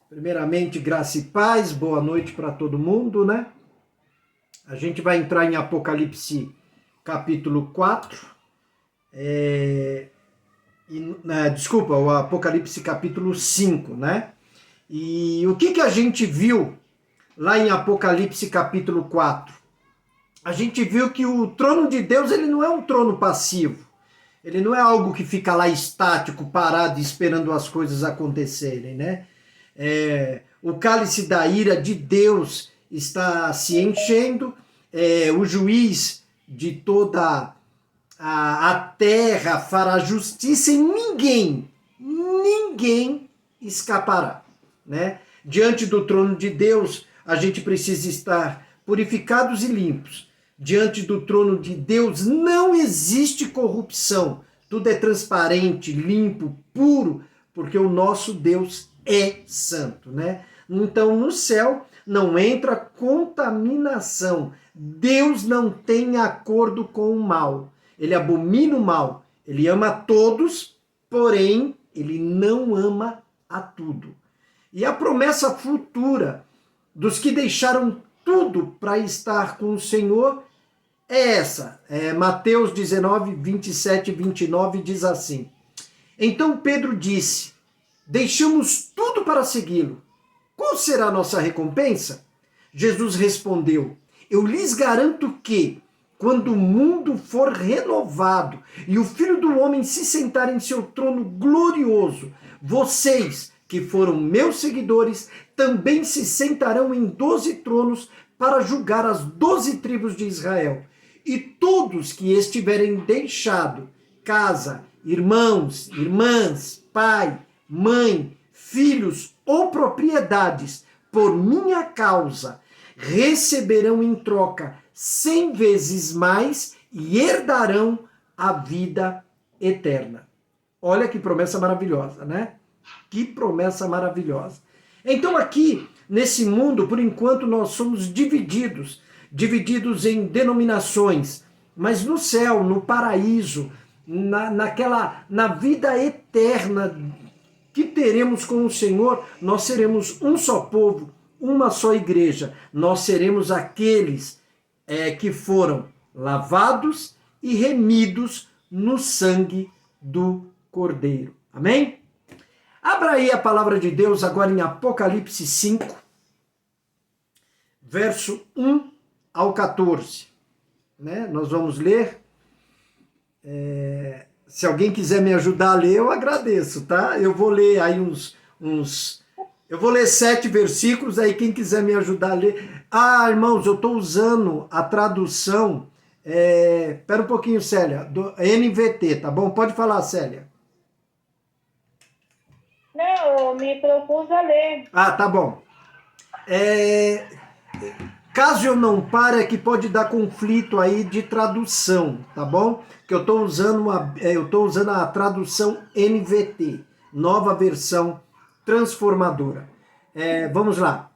Primeiramente, graça e paz, boa noite para todo mundo, né? A gente vai entrar em Apocalipse capítulo 4, desculpa, o Apocalipse capítulo 5, né? E o que a gente viu lá em Apocalipse capítulo 4? A gente viu que o trono de Deus, ele não é um trono passivo. Ele não é algo que fica lá estático, parado, esperando as coisas acontecerem, né? O cálice da ira de Deus está se enchendo, o juiz de toda a terra fará justiça e ninguém escapará, né? Diante do trono de Deus, a gente precisa estar purificados e limpos. Diante do trono de Deus não existe corrupção. Tudo é transparente, limpo, puro, porque o nosso Deus é santo, né? Então, no céu não entra contaminação. Deus não tem acordo com o mal. Ele abomina o mal. Ele ama a todos, porém, ele não ama a tudo. E a promessa futura dos que deixaram tudo para estar com o Senhor é essa. Mateus 19, 27 e 29 diz assim: Então Pedro disse: Deixamos tudo para segui-lo. Qual será a nossa recompensa? Jesus respondeu: Eu lhes garanto que, quando o mundo for renovado e o Filho do Homem se sentar em seu trono glorioso, vocês, que foram meus seguidores, também se sentarão em 12 tronos para julgar as 12 tribos de Israel. E todos que estiverem deixado casa, irmãos, irmãs, pai, mãe, filhos ou propriedades por minha causa, receberão em troca 100 vezes mais e herdarão a vida eterna. Olha que promessa maravilhosa, né? Que promessa maravilhosa. Então aqui, nesse mundo, por enquanto, nós somos divididos em denominações, mas no céu, no paraíso, na vida eterna que teremos com o Senhor, nós seremos um só povo, uma só igreja. Nós seremos aqueles que foram lavados e remidos no sangue do Cordeiro. Amém? Abra aí a palavra de Deus agora em Apocalipse 5, verso 1 ao 14. Né? Nós vamos ler. Se alguém quiser me ajudar a ler, eu agradeço, tá? Eu vou ler aí eu vou ler 7 versículos, aí quem quiser me ajudar a ler. Ah, irmãos, eu estou usando a tradução. Espera um pouquinho, Célia, do NVT, tá bom? Pode falar, Célia. Não, eu me propus a ler. Ah, tá bom. Caso eu não pare, é que pode dar conflito aí de tradução, tá bom? Que eu estou usando a tradução NVT, nova versão transformadora. Vamos lá.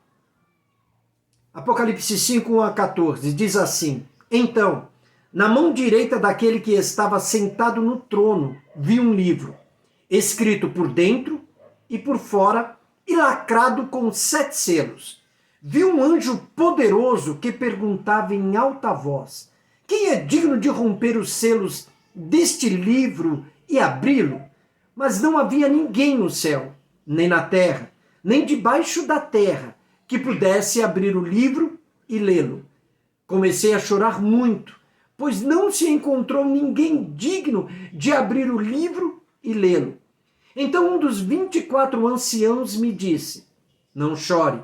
Apocalipse 5, 1 a 14, diz assim: Então, na mão direita daquele que estava sentado no trono, vi um livro, escrito por dentro e por fora e lacrado com 7 selos. Vi um anjo poderoso que perguntava em alta voz: Quem é digno de romper os selos deste livro e abri-lo? Mas não havia ninguém no céu, nem na terra, nem debaixo da terra, que pudesse abrir o livro e lê-lo. Comecei a chorar muito, pois não se encontrou ninguém digno de abrir o livro e lê-lo. Então um dos 24 anciãos me disse: Não chore.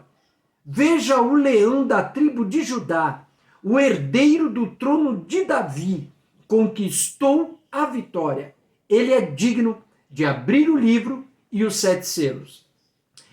Veja o leão da tribo de Judá, o herdeiro do trono de Davi, conquistou a vitória. Ele é digno de abrir o livro e os 7 selos.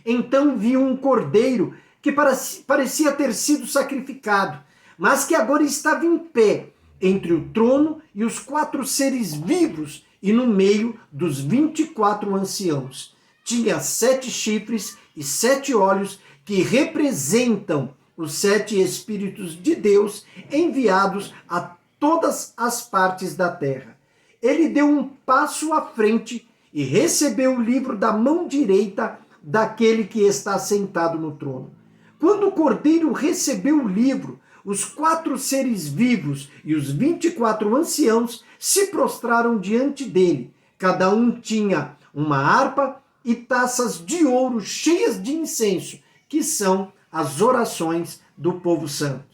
Então vi um cordeiro que parecia ter sido sacrificado, mas que agora estava em pé entre o trono e os 4 seres vivos e no meio dos 24 anciãos. Tinha 7 chifres e 7 olhos que representam os 7 Espíritos de Deus enviados a todas as partes da terra. Ele deu um passo à frente e recebeu o livro da mão direita daquele que está sentado no trono. Quando o Cordeiro recebeu o livro, os 4 seres vivos e os 24 anciãos se prostraram diante dele. Cada um tinha uma harpa e taças de ouro cheias de incenso, que são as orações do povo santo.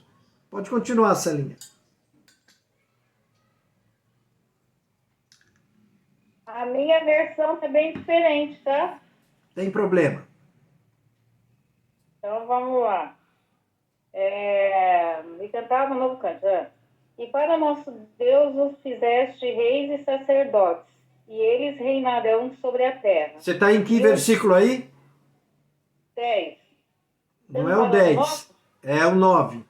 Pode continuar, Celinha. A minha versão é bem diferente, tá? Tem problema. Então vamos lá. E cantava um novo canto. E para nosso Deus os fizeste reis e sacerdotes, e eles reinarão sobre a terra. Você está em que versículo aí? 10. Não é o 10, é o 9.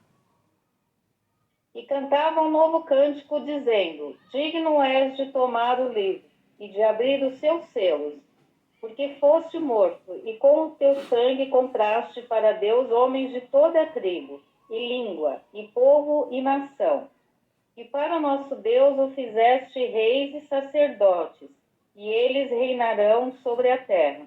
E cantava um novo cântico, dizendo: Digno és de tomar o livro e de abrir os seus selos, porque foste morto, e com o teu sangue compraste para Deus homens de toda a tribo, e língua, e povo, e nação. E para nosso Deus o fizeste reis e sacerdotes, e eles reinarão sobre a terra.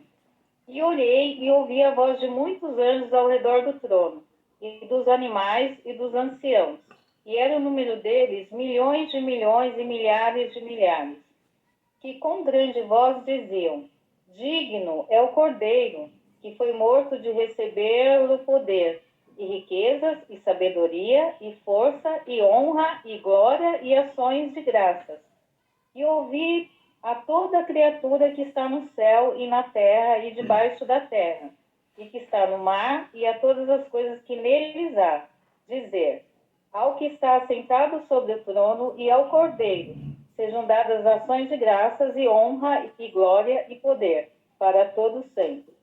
E olhei e ouvi a voz de muitos anjos ao redor do trono, e dos animais e dos anciãos. E era o número deles milhões de milhões e milhares de milhares, que com grande voz diziam: Digno é o Cordeiro, que foi morto, de receber o poder, e riquezas, e sabedoria, e força, e honra, e glória, e ações de graças. E ouvi a toda criatura que está no céu e na terra e debaixo da terra, e que está no mar, e a todas as coisas que neles há, dizer: Ao que está assentado sobre o trono e ao Cordeiro sejam dadas ações de graças e honra e glória e poder para todo sempre.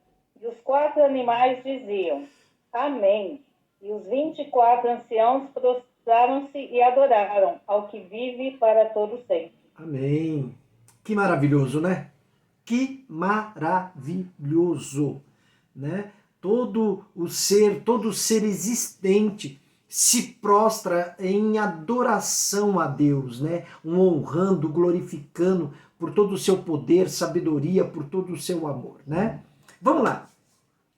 E os 4 animais diziam: Amém. E os 24 anciãos prostraram-se e adoraram ao que vive para todo sempre. Amém. Que maravilhoso, né? Que maravilhoso, né? Todo ser existente se prostra em adoração a Deus, né? Honrando, glorificando por todo o seu poder, sabedoria, por todo o seu amor, né? Vamos lá.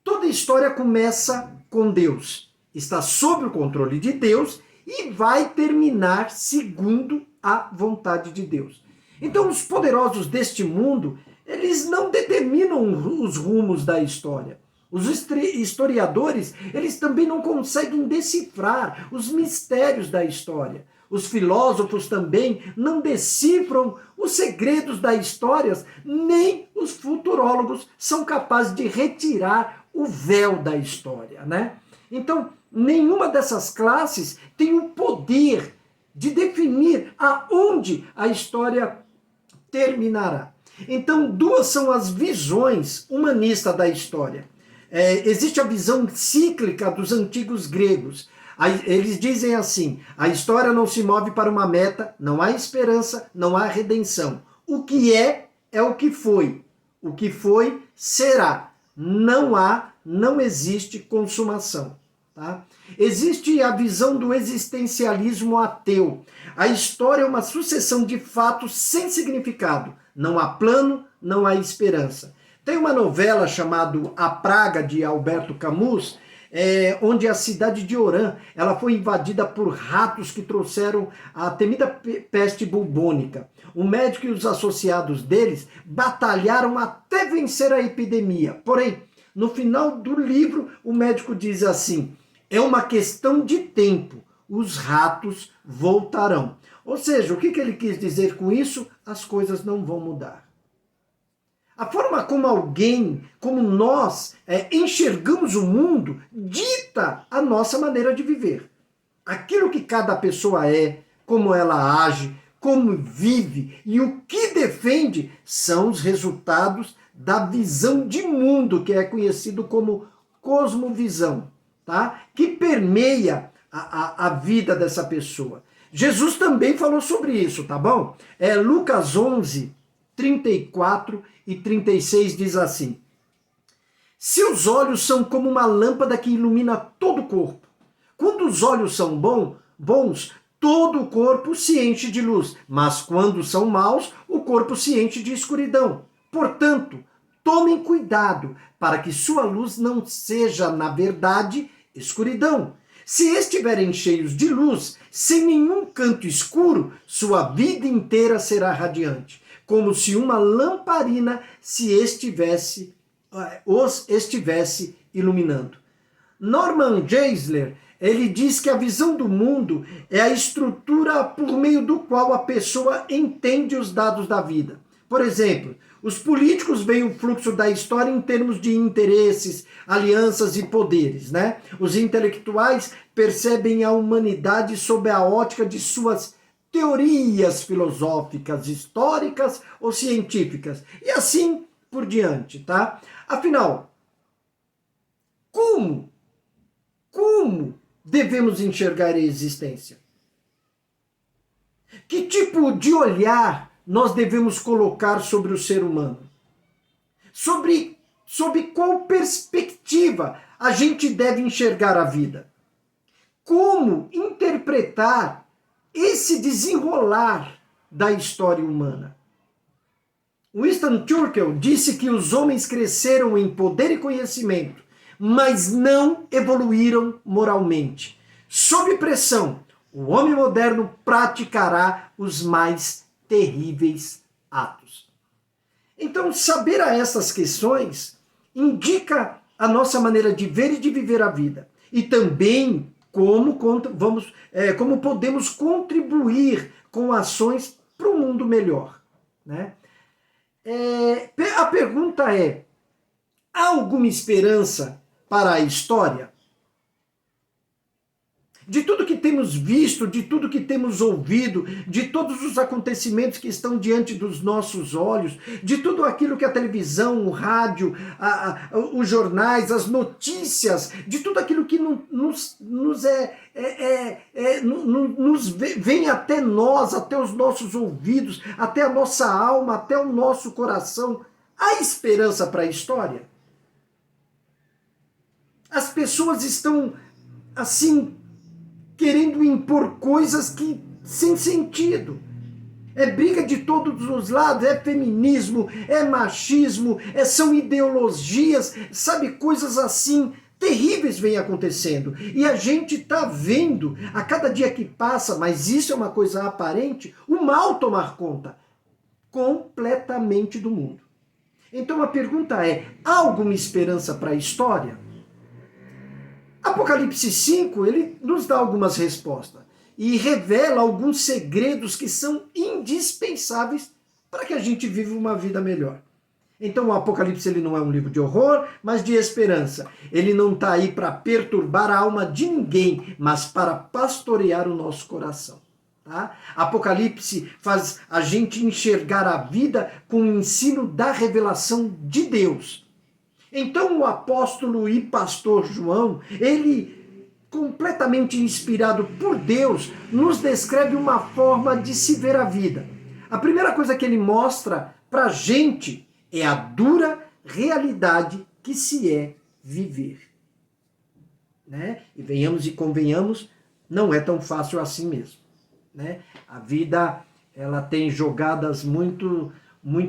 Toda história começa com Deus, está sob o controle de Deus e vai terminar segundo a vontade de Deus. Então, os poderosos deste mundo, eles não determinam os rumos da história. Os historiadores, eles também não conseguem decifrar os mistérios da história. Os filósofos também não decifram os segredos da história, nem os futurólogos são capazes de retirar o véu da história, né? Então, nenhuma dessas classes tem o poder de definir aonde a história terminará. Então, 2 são as visões humanistas da história. Existe a visão cíclica dos antigos gregos. Eles dizem assim: a história não se move para uma meta, não há esperança, não há redenção. O que é o que foi. O que foi, será. Não existe consumação. Tá? Existe a visão do existencialismo ateu. A história é uma sucessão de fatos sem significado. Não há plano, não há esperança. Tem uma novela chamada A Praga, de Alberto Camus, onde a cidade de Orã ela foi invadida por ratos que trouxeram a temida peste bubônica. O médico e os associados deles batalharam até vencer a epidemia. Porém, no final do livro, o médico diz assim: é uma questão de tempo, os ratos voltarão. Ou seja, o que ele quis dizer com isso? As coisas não vão mudar. A forma como nós enxergamos o mundo, dita a nossa maneira de viver. Aquilo que cada pessoa é, como ela age, como vive e o que defende são os resultados da visão de mundo, que é conhecido como cosmovisão, tá? Que permeia a vida dessa pessoa. Jesus também falou sobre isso, tá bom? Lucas 11, 34 e 36 diz assim: seus olhos são como uma lâmpada que ilumina todo o corpo. Quando os olhos são bons, todo o corpo se enche de luz, mas quando são maus, o corpo se enche de escuridão. Portanto, Tomem cuidado para que sua luz não seja, na verdade, escuridão. Se estiverem cheios de luz, sem nenhum canto escuro, sua vida inteira será radiante, como se uma lamparina os estivesse iluminando. Norman Geisler, ele diz que a visão do mundo é a estrutura por meio do qual a pessoa entende os dados da vida. Por exemplo, os políticos veem o fluxo da história em termos de interesses, alianças e poderes, né? Os intelectuais percebem a humanidade sob a ótica de suas teorias filosóficas, históricas ou científicas, e assim por diante, tá? Afinal, como devemos enxergar a existência? Que tipo de olhar nós devemos colocar sobre o ser humano? Sob qual perspectiva a gente deve enxergar a vida? Como interpretar esse desenrolar da história humana? Winston Churchill disse que os homens cresceram em poder e conhecimento, mas não evoluíram moralmente. Sob pressão, o homem moderno praticará os mais terríveis atos. Então, saber a essas questões indica a nossa maneira de ver e de viver a vida. E também como podemos contribuir com ações para um mundo melhor, né? A pergunta é: há alguma esperança para a história? De tudo que temos visto, de tudo que temos ouvido, de todos os acontecimentos que estão diante dos nossos olhos, de tudo aquilo que a televisão, o rádio, os jornais, as notícias, de tudo aquilo que vem até nós, até os nossos ouvidos, até a nossa alma, até o nosso coração, há esperança para a história? As pessoas estão, assim, querendo impor coisas que sem sentido. É briga de todos os lados, é feminismo, é machismo, são ideologias, sabe, coisas assim terríveis vêm acontecendo. E a gente está vendo, a cada dia que passa, mas isso é uma coisa aparente, o mal tomar conta completamente do mundo. Então a pergunta é: há alguma esperança para a história? Apocalipse 5, ele nos dá algumas respostas e revela alguns segredos que são indispensáveis para que a gente viva uma vida melhor. Então o Apocalipse ele não é um livro de horror, mas de esperança. Ele não está aí para perturbar a alma de ninguém, mas para pastorear o nosso coração. Tá? Apocalipse faz a gente enxergar a vida com o ensino da revelação de Deus. Então o apóstolo e pastor João, ele, completamente inspirado por Deus, nos descreve uma forma de se ver a vida. A primeira coisa que ele mostra para a gente é a dura realidade que se é viver. Né? E venhamos e convenhamos, não é tão fácil assim mesmo. Né? A vida, ela tem jogadas muito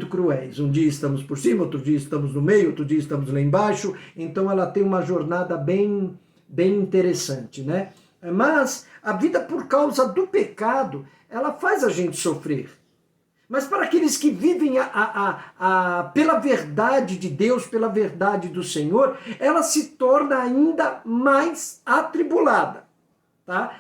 cruéis. Um dia estamos por cima, outro dia estamos no meio, outro dia estamos lá embaixo. Então ela tem uma jornada bem interessante, né? Mas a vida, por causa do pecado, ela faz a gente sofrer. Mas para aqueles que vivem pela verdade de Deus, pela verdade do Senhor, ela se torna ainda mais atribulada. Tá?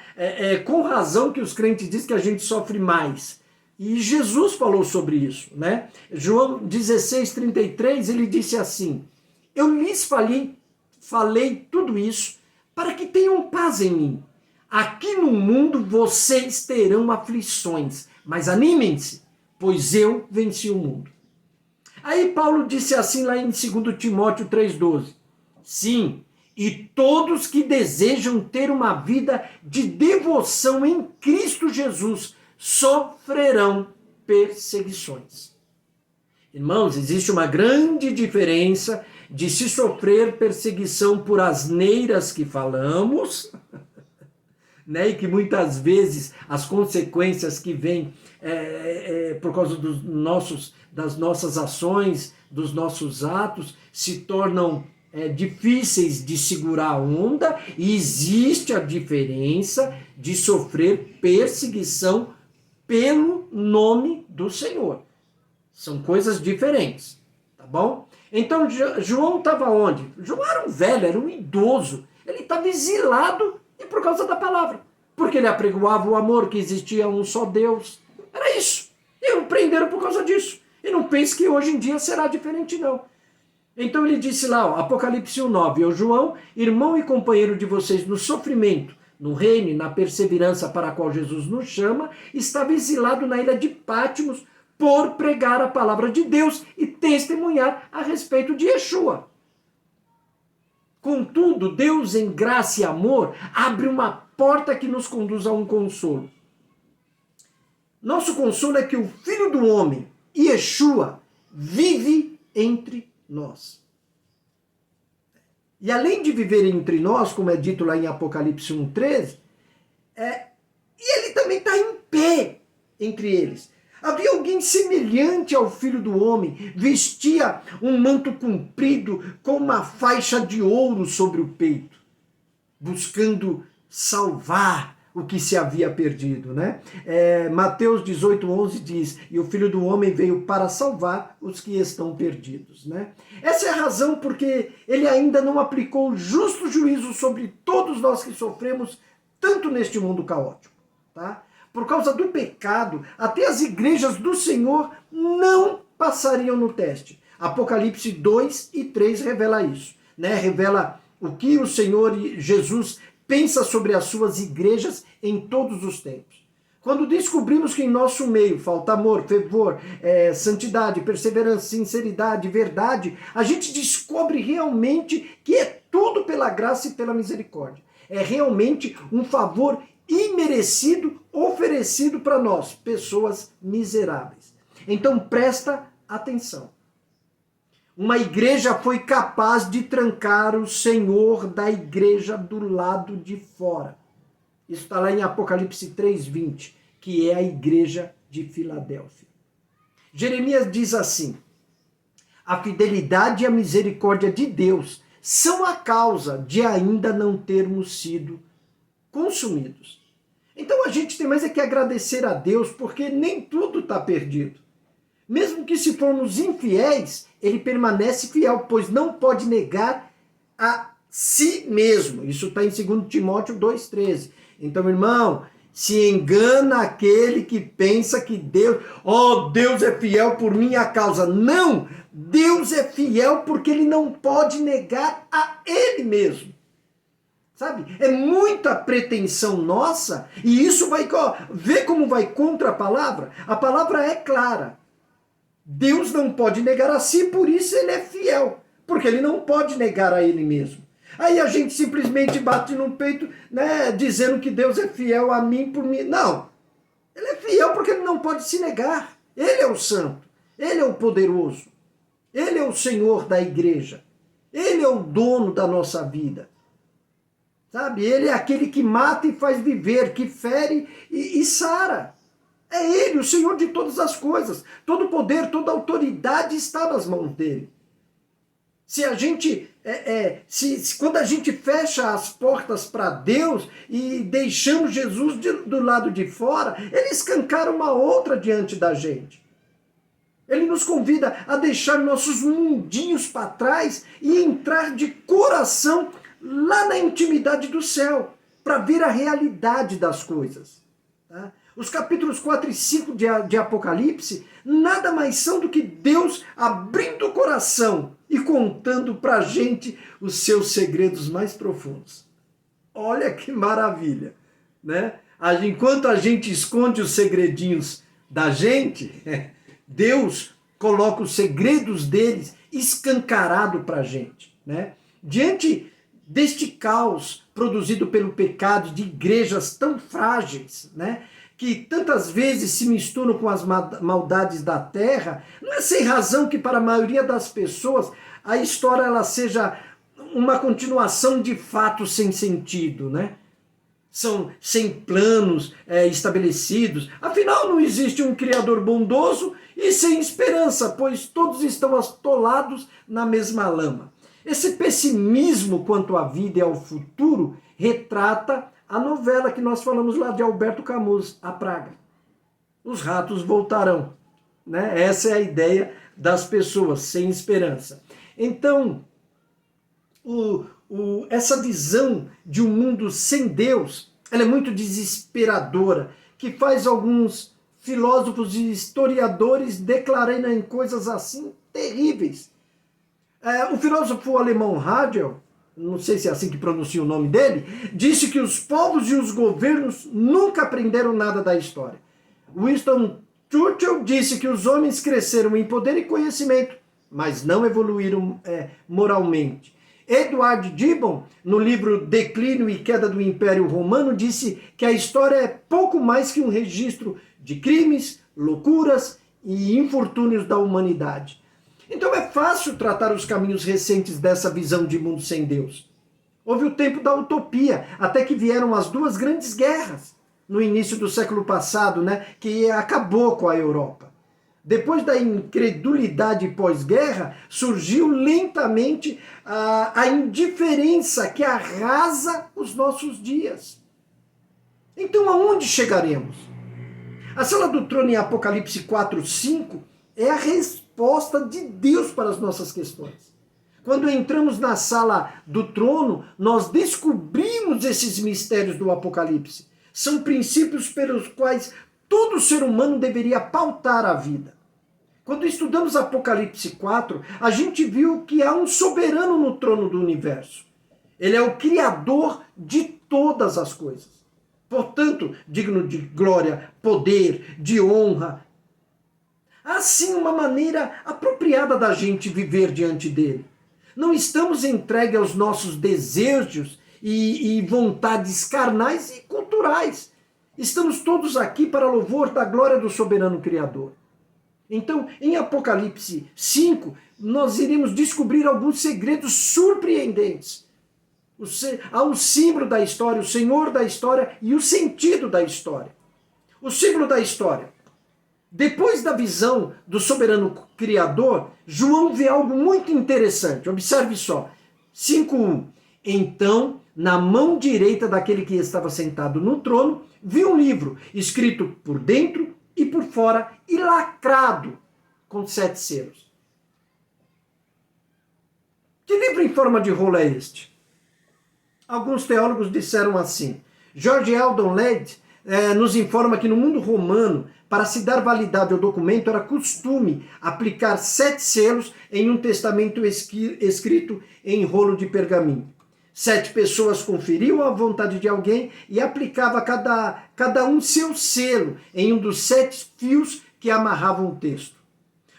Com razão que os crentes dizem que a gente sofre mais. E Jesus falou sobre isso, né? João 16:33, ele disse assim: eu lhes falei tudo isso para que tenham paz em mim. Aqui no mundo vocês terão aflições, mas animem-se, pois eu venci o mundo. Aí Paulo disse assim lá em 2 Timóteo 3,12: sim, e todos que desejam ter uma vida de devoção em Cristo Jesus sofrerão perseguições. Irmãos, existe uma grande diferença de se sofrer perseguição por asneiras que falamos, né? E que muitas vezes as consequências que vêm por causa das nossas ações, dos nossos atos, se tornam difíceis de segurar a onda, e existe a diferença de sofrer perseguição pelo nome do Senhor. São coisas diferentes, tá bom? Então, João estava onde? João era um velho, era um idoso. Ele estava exilado e por causa da palavra. Porque ele apregoava o amor, que existia um só Deus. Era isso. E o prenderam por causa disso. E não pense que hoje em dia será diferente, não. Então ele disse lá, ó, Apocalipse 1:9, eu, João, irmão e companheiro de vocês no sofrimento, no reino e na perseverança para a qual Jesus nos chama, estava exilado na ilha de Patmos por pregar a palavra de Deus e testemunhar a respeito de Yeshua. Contudo, Deus, em graça e amor, abre uma porta que nos conduz a um consolo. Nosso consolo é que o Filho do Homem, Yeshua, vive entre nós. E além de viver entre nós, como é dito lá em Apocalipse 1:13, e ele também está em pé entre eles. Havia alguém semelhante ao Filho do Homem, vestia um manto comprido com uma faixa de ouro sobre o peito, buscando salvar o que se havia perdido, né? Mateus 18:11 diz, e o Filho do Homem veio para salvar os que estão perdidos, né? Essa é a razão porque ele ainda não aplicou o justo juízo sobre todos nós que sofremos tanto neste mundo caótico, tá? Por causa do pecado, até as igrejas do Senhor não passariam no teste. Apocalipse 2:3 revela isso, né? Revela o que o Senhor Jesus pensa sobre as suas igrejas em todos os tempos. Quando descobrimos que em nosso meio falta amor, fervor, santidade, perseverança, sinceridade, verdade, a gente descobre realmente que é tudo pela graça e pela misericórdia. É realmente um favor imerecido oferecido para nós, pessoas miseráveis. Então presta atenção. Uma igreja foi capaz de trancar o Senhor da igreja do lado de fora. Isso está lá em Apocalipse 3:20, que é a igreja de Filadélfia. Jeremias diz assim, a fidelidade e a misericórdia de Deus são a causa de ainda não termos sido consumidos. Então a gente tem mais que agradecer a Deus, porque nem tudo está perdido. Mesmo que se formos infiéis, ele permanece fiel, pois não pode negar a si mesmo. Isso está em 2 Timóteo 2:13. Então, irmão, se engana aquele que pensa que Deus é fiel por minha causa. Não! Deus é fiel porque ele não pode negar a ele mesmo. Sabe? É muita pretensão nossa, e isso vai, ver como vai contra a palavra? A palavra é clara. Deus não pode negar a si, por isso ele é fiel, porque ele não pode negar a ele mesmo. Aí a gente simplesmente bate no peito, né, dizendo que Deus é fiel a mim por mim. Não, ele é fiel porque ele não pode se negar. Ele é o santo, ele é o poderoso, ele é o Senhor da igreja, ele é o dono da nossa vida. Sabe, ele é aquele que mata e faz viver, que fere e sara. É ele, o Senhor de todas as coisas. Todo poder, toda autoridade está nas mãos dele. Se a gente, quando a gente fecha as portas para Deus e deixamos Jesus do lado de fora, ele escancara uma outra diante da gente. Ele nos convida a deixar nossos mundinhos para trás e entrar de coração lá na intimidade do céu, para ver a realidade das coisas. Tá? Os capítulos 4 e 5 de Apocalipse nada mais são do que Deus abrindo o coração e contando para a gente os seus segredos mais profundos. Olha que maravilha, né? Enquanto a gente esconde os segredinhos da gente, Deus coloca os segredos deles escancarado para a gente, né? Diante deste caos produzido pelo pecado de igrejas tão frágeis, né, que tantas vezes se misturam com as maldades da terra, não é sem razão que para a maioria das pessoas a história ela seja uma continuação de fatos sem sentido, né? são sem planos estabelecidos. Afinal, não existe um Criador bondoso e sem esperança, pois todos estão atolados na mesma lama. Esse pessimismo quanto à vida e ao futuro retrata a novela que nós falamos lá de Alberto Camus, A Praga. Os ratos voltarão, né? Essa é a ideia das pessoas sem esperança. Então, essa visão de um mundo sem Deus, ela é muito desesperadora, que faz alguns filósofos e historiadores declararem coisas assim terríveis. O filósofo alemão Hegel, não sei se é assim que pronuncia o nome dele, disse que os povos e os governos nunca aprenderam nada da história. Winston Churchill disse que os homens cresceram em poder e conhecimento, mas não evoluíram moralmente. Edward Gibbon, no livro Declínio e Queda do Império Romano, disse que a história é pouco mais que um registro de crimes, loucuras e infortúnios da humanidade. Então é fácil tratar os caminhos recentes dessa visão de mundo sem Deus. Houve o tempo da utopia, até que vieram as duas grandes guerras no início do século passado, né, que acabou com a Europa. Depois da incredulidade pós-guerra, surgiu lentamente a indiferença que arrasa os nossos dias. Então aonde chegaremos? A sala do trono em Apocalipse 4:5 é a resposta de Deus para as nossas questões. Quando entramos na sala do trono, nós descobrimos esses mistérios do Apocalipse. São princípios pelos quais todo ser humano deveria pautar a vida. Quando estudamos Apocalipse 4, a gente viu que há um soberano no trono do universo. Ele é o criador de todas as coisas. Portanto, digno de glória, poder, de honra. Há sim uma maneira apropriada da gente viver diante dele. Não estamos entregues aos nossos desejos e vontades carnais e culturais. Estamos todos aqui para louvor da glória do soberano Criador. Então, em Apocalipse 5, nós iremos descobrir alguns segredos surpreendentes. Há um símbolo da história, o Senhor da história e o sentido da história. O símbolo da história. Depois da visão do soberano Criador, João vê algo muito interessante. Observe só. 5:1. Então, na mão direita daquele que estava sentado no trono, viu um livro escrito por dentro e por fora e lacrado com 7 selos. Que livro em forma de rolo é este? Alguns teólogos disseram assim. George Eldon Ladd nos informa que no mundo romano, para se dar validade ao documento, era costume aplicar 7 selos em um testamento escrito em rolo de pergaminho. 7 pessoas conferiam a vontade de alguém e aplicava cada um seu selo em um dos 7 fios que amarravam o texto.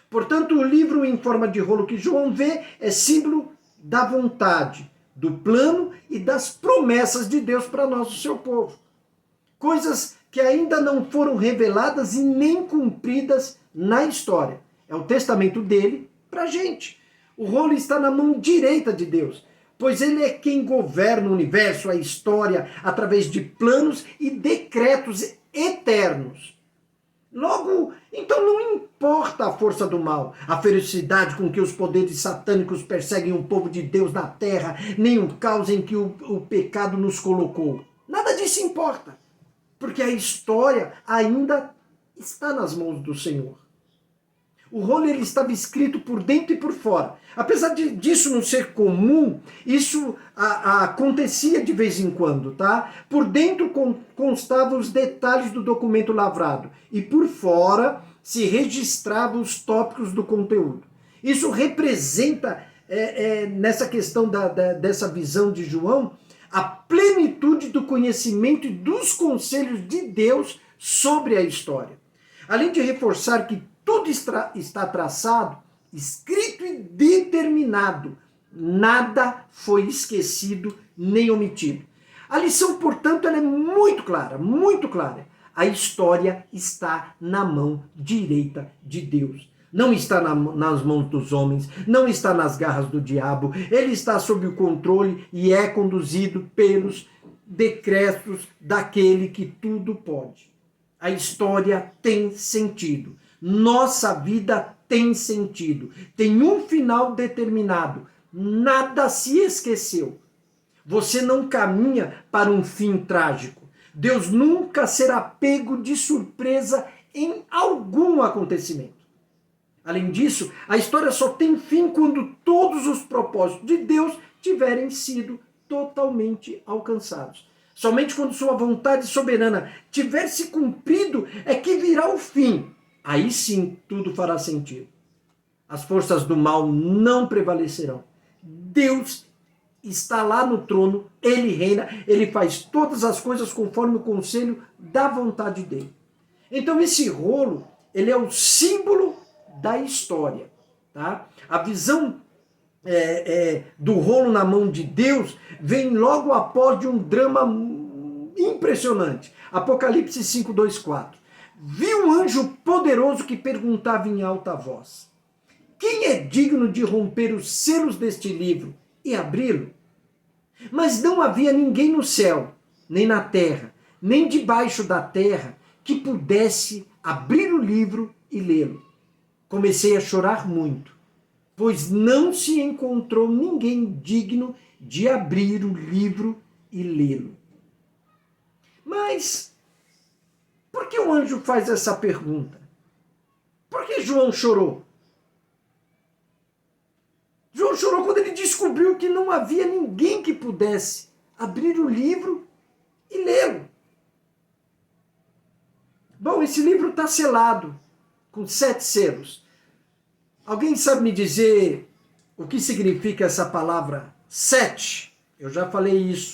Portanto, o livro em forma de rolo que João vê é símbolo da vontade, do plano e das promessas de Deus para nós, o seu povo. Coisas que ainda não foram reveladas e nem cumpridas na história. É o testamento dele para a gente. O rolo está na mão direita de Deus, pois ele é quem governa o universo, a história, através de planos e decretos eternos. Logo, então não importa a força do mal, a ferocidade com que os poderes satânicos perseguem o povo de Deus na terra, nem o caos em que o pecado nos colocou. Nada disso importa, porque a história ainda está nas mãos do Senhor. O rolo ele estava escrito por dentro e por fora. Apesar disso não ser comum, isso acontecia de vez em quando, tá? Por dentro constavam os detalhes do documento lavrado e por fora se registravam os tópicos do conteúdo. Isso representa, nessa questão dessa visão de João, a plenitude do conhecimento e dos conselhos de Deus sobre a história. Além de reforçar que tudo está traçado, escrito e determinado. Nada foi esquecido nem omitido. A lição, portanto, ela é muito clara, muito clara. A história está na mão direita de Deus. Não está nas mãos dos homens, não está nas garras do diabo. Ele está sob o controle e é conduzido pelos decretos daquele que tudo pode. A história tem sentido. Nossa vida tem sentido. Tem um final determinado. Nada se esqueceu. Você não caminha para um fim trágico. Deus nunca será pego de surpresa em algum acontecimento. Além disso, a história só tem fim quando todos os propósitos de Deus tiverem sido totalmente alcançados. Somente quando sua vontade soberana tiver se cumprido é que virá o fim. Aí sim tudo fará sentido. As forças do mal não prevalecerão. Deus está lá no trono, ele reina, ele faz todas as coisas conforme o conselho da vontade dele. Então esse rolo, ele é o símbolo da história. Tá? A visão do rolo na mão de Deus vem logo após de um drama impressionante. Apocalipse 5, 2, 4. Vi um anjo poderoso que perguntava em alta voz: quem é digno de romper os selos deste livro e abri-lo? Mas não havia ninguém no céu, nem na terra, nem debaixo da terra, que pudesse abrir o livro e lê-lo. Comecei a chorar muito, pois não se encontrou ninguém digno de abrir o livro e lê-lo. Mas, por que o anjo faz essa pergunta? Por que João chorou? João chorou quando ele descobriu que não havia ninguém que pudesse abrir o livro e lê-lo. Bom, esse livro está selado com 7 selos. Alguém sabe me dizer o que significa essa palavra 7? Eu já falei isso